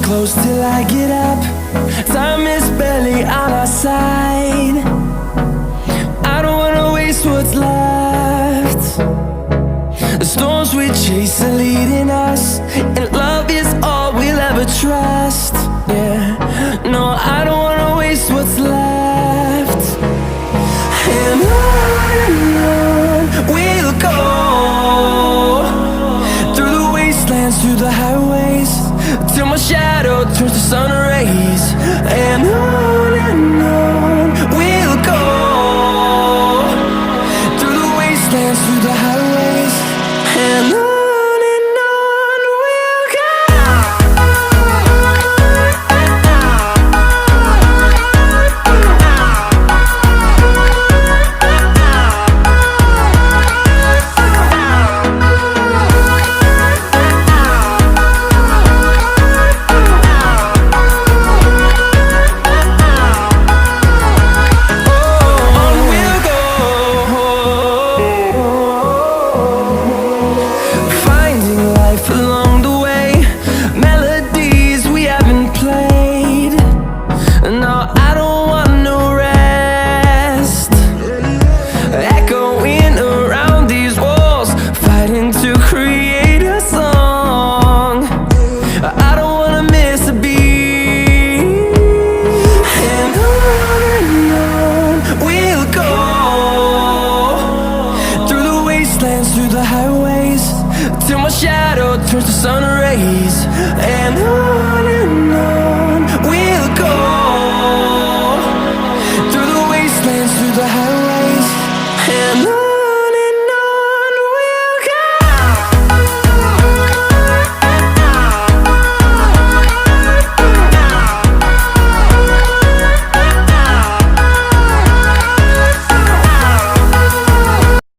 close till I get up. Time is barely on our side. I don't wanna waste what's left. The storms we chase are leading us, and love is all we'll ever trust. Yeah, no, I don't wanna waste what's left. And on we'll go, through the wastelands, through the highways, till my shadow turns to sun rays. And on we'll go, through the wastelands, through the highways, and on we'll go. Along the way, melodies we haven't played. No, I don't want no rest. Echoing around these walls, fighting to create a song. I don't wanna miss a beat. And on we'll go, through the wastelands, through the highways, till my shadow turns to sun rays. And on